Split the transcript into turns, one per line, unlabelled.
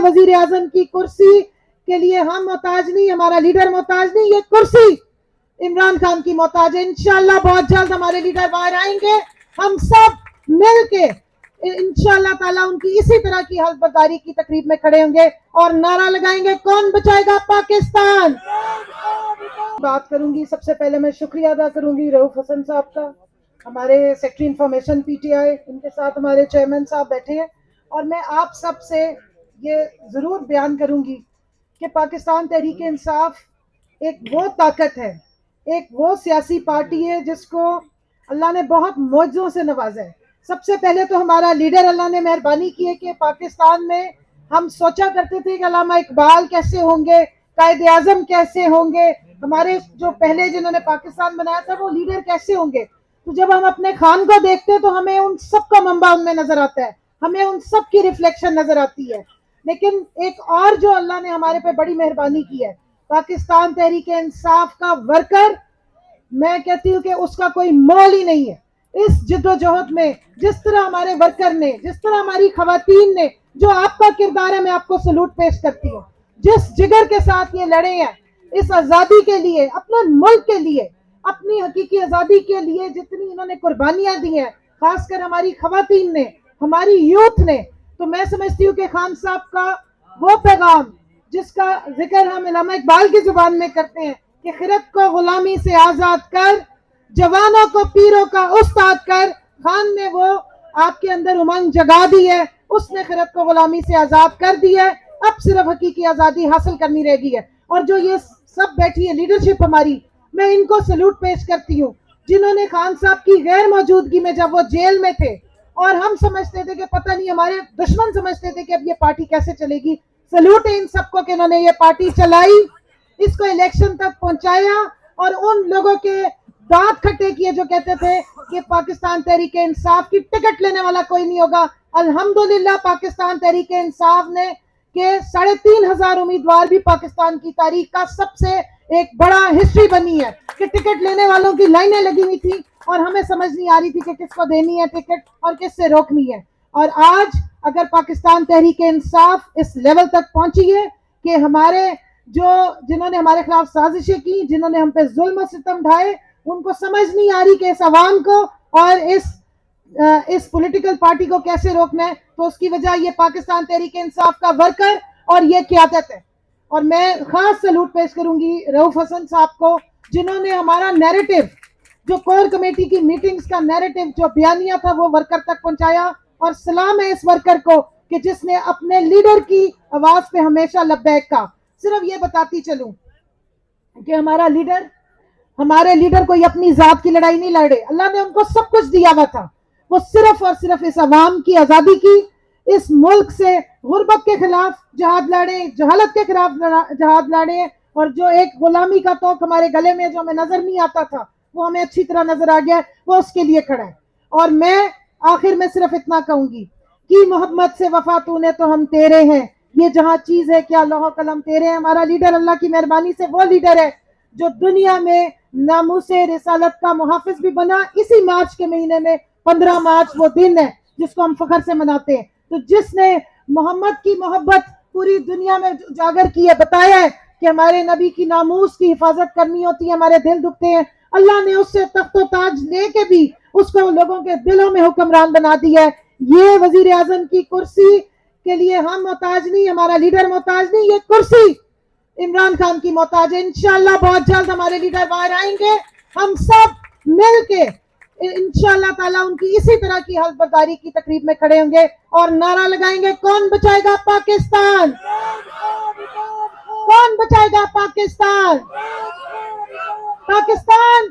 وزیر اعظم کی کرسی کے لیے ہم محتاج نہیں, ہمارا لیڈر محتاج نہیں, یہ کرسی عمران خان کی محتاج ہے. انشاءاللہ بہت جلد ہمارے لیڈر باہر آئیں گے, ہم سب مل کے انشاءاللہ تعالیٰ ان کی اسی طرح کی حلف برداری کی تقریب میں کھڑے ہوں گے اور نعرہ لگائیں گے, کون بچائے گا پاکستان. بات کروں گی, سب سے پہلے میں شکریہ ادا کروں گی رؤف حسن صاحب کا, ہمارے secretary information P T I, ان کے ساتھ ہمارے چیئرمین صاحب بیٹھے ہیں. اور میں آپ سب سے یہ ضرور بیان کروں گی کہ پاکستان تحریک انصاف ایک وہ طاقت ہے, ایک وہ سیاسی پارٹی ہے جس کو اللہ نے بہت معجزوں سے نوازا ہے. سب سے پہلے تو ہمارا لیڈر اللہ نے مہربانی کی ہے کہ پاکستان میں ہم سوچا کرتے تھے کہ علامہ اقبال کیسے ہوں گے, قائد اعظم کیسے ہوں گے, ہمارے جو پہلے جنہوں نے پاکستان بنایا تھا وہ لیڈر کیسے ہوں گے. تو جب ہم اپنے خان کو دیکھتے ہیں تو ہمیں ان سب کا منبع ان میں نظر آتا ہے, ہمیں ان سب کی ریفلیکشن نظر آتی ہے. لیکن ایک اور جو اللہ نے ہمارے پہ بڑی مہربانی کی ہے, پاکستان تحریک انصاف کا ورکر, میں کہتی ہوں کہ اس کا کوئی مول ہی نہیں ہے. اس جد و جہد میں جس طرح ہمارے ورکر نے, جس طرح ہماری خواتین نے, جو آپ کا کردار ہے, میں آپ کو سلوٹ پیش کرتی ہوں. جس جگر کے ساتھ یہ لڑے ہیں اس آزادی کے لیے, اپنے ملک کے لیے, اپنی حقیقی آزادی کے لیے, جتنی انہوں نے قربانیاں دی ہیں, خاص کر ہماری خواتین نے, ہماری یوتھ نے, تو میں سمجھتی ہوں کہ خان صاحب کا وہ پیغام جس کا ذکر ہم علامہ اقبال کی زبان میں کرتے ہیں کہ خرد کو غلامی سے آزاد کر, جوانوں کو پیروں کا استاد کر, خان نے وہ آپ کے اندر امنگ جگا دی ہے, اس نے خرد کو غلامی سے آزاد کر دی ہے. اب صرف حقیقی آزادی حاصل کرنی رہ گئی ہے. اور جو یہ سب بیٹھی ہے لیڈرشپ ہماری, میں ان کو سلوٹ پیش کرتی ہوں, جنہوں نے خان صاحب کی غیر موجودگی میں جب وہ جیل میں تھے اور ہم سمجھتے تھے کہ پتہ نہیں, ہمارے دشمن سمجھتے تھے کہ اب یہ پارٹی کیسے چلے گی, سلوٹ ہے ان سب کو کہ انہوں نے یہ پارٹی چلائی, اس کو الیکشن تک پہنچایا, اور ان لوگوں کے دانت کھٹے کیے جو کہتے تھے کہ پاکستان تحریک انصاف کی ٹکٹ لینے والا کوئی نہیں ہوگا. الحمدللہ پاکستان تحریک انصاف نے کہ 3,500 امیدوار بھی پاکستان کی تاریخ کا سب سے ایک بڑا ہسٹری بنی ہے کہ ٹکٹ لینے والوں کی لائنیں لگی ہوئی تھی اور ہمیں سمجھ نہیں آ رہی تھی کہ کس کو دینی ہے ٹکٹ اور کس سے روکنی ہے. اور آج اگر پاکستان تحریک انصاف اس لیول تک پہنچی ہے کہ ہمارے جنہوں نے ہمارے خلاف سازشیں کی, جنہوں نے ہم پہ ظلم و ستم ڈھائے, ان کو سمجھ نہیں آ رہی کہ اس عوام کو اور اس پولیٹیکل پارٹی کو کیسے روکنا ہے, تو اس کی وجہ یہ پاکستان تحریک انصاف کا ورکر اور یہ قیادت ہے. اور میں خاص سلوٹ پیش کروں گی رؤف حسن صاحب کو, جنہوں نے ہمارا نیریٹو, جو کور کمیٹی کی میٹنگز کا نیریٹو, جو بیانیہ تھا, وہ ورکر تک پہنچایا. اور سلام ہے اس ورکر کو کہ جس نے اپنے لیڈر کی آواز پہ ہمیشہ لبیک کہا. صرف یہ بتاتی چلوں کہ ہمارے لیڈر کوئی اپنی ذات کی لڑائی نہیں لڑے, اللہ نے ان کو سب کچھ دیا ہوا تھا, وہ صرف اور صرف اس عوام کی آزادی کی, اس ملک سے غربت کے خلاف جہاد لڑے, جہالت کے خلاف جہاد لڑے, اور جو ایک غلامی کا توق ہمارے گلے میں جو ہمیں نظر نہیں آتا تھا وہ ہمیں اچھی طرح نظر آ گیا, وہ اس کے لیے کھڑا ہے. اور میں آخر میں صرف اتنا کہوں گی کہ محمد سے وفا تو نے تو ہم تیرے ہیں, یہ جہاں چیز ہے کیا لوح و قلم تیرے ہیں. ہمارا لیڈر اللہ کی مہربانی سے وہ لیڈر ہے جو دنیا میں ناموس رسالت کا محافظ بھی بنا. اسی مارچ کے مہینے میں 15 مارچ وہ دن ہے جس کو ہم فخر سے مناتے ہیں. تو جس نے محمد کی محبت پوری دنیا میں اجاگر کی ہے, بتایا ہے کہ ہمارے نبی کی ناموس کی حفاظت کرنی ہوتی ہے, ہمارے دل دکھتے ہیں, اللہ نے اس سے تخت و تاج لے کے بھی اس کو لوگوں کے دلوں میں حکمران بنا دیا ہے. یہ وزیر اعظم کی کرسی کے لیے ہم محتاج نہیں, ہمارا لیڈر محتاج نہیں, یہ کرسی عمران خان کی محتاج ہے. انشاءاللہ بہت جلد ہمارے لیڈر باہر آئیں گے, ہم سب مل کے انشاءاللہ تعالیٰ ان کی اسی طرح کی حلف برداری کی تقریب میں کھڑے ہوں گے اور نعرہ لگائیں گے, کون بچائے گا پاکستان, کون بچائے گا پاکستان, پاکستان